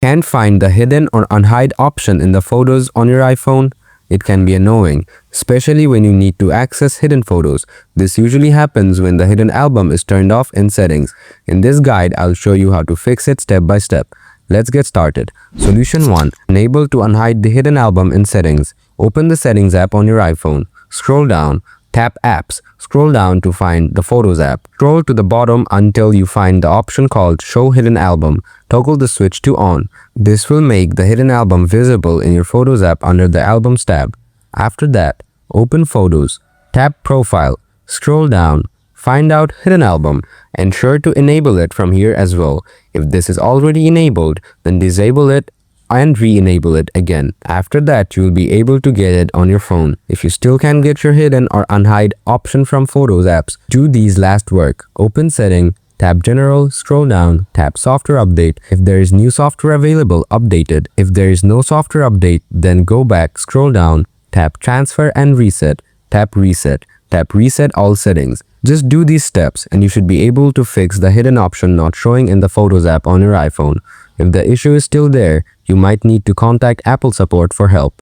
Can't find the hidden or unhide option in the photos on your iPhone? It can be annoying, especially when you need to access hidden photos. This usually happens when the hidden album is turned off in settings. In this guide, I'll show you how to fix it step by step. Let's get started. Solution 1. Enable to unhide the hidden album in settings. Open the settings app on your iPhone. Scroll down. Tap Apps. Scroll down to find the Photos app. Scroll to the bottom until you find the option called Show Hidden Album. Toggle the switch to On. This will make the hidden album visible in your Photos app under the Albums tab. After that, open Photos. Tap Profile. Scroll down. Find out Hidden Album. Ensure to enable it from here as well. If this is already enabled, then disable it and re-enable it again. After that, you will be able to get it on your phone. If you still can't get your hidden or unhide option from Photos apps, do these last work. Open Setting, tap General, scroll down, tap Software Update. If there is new software available, update it. If there is no software update, then go back, scroll down, tap Transfer and Reset, tap Reset all settings. Just do these steps and you should be able to fix the hidden option not showing in the Photos app on your iPhone. If the issue is still there, you might need to contact Apple support for help.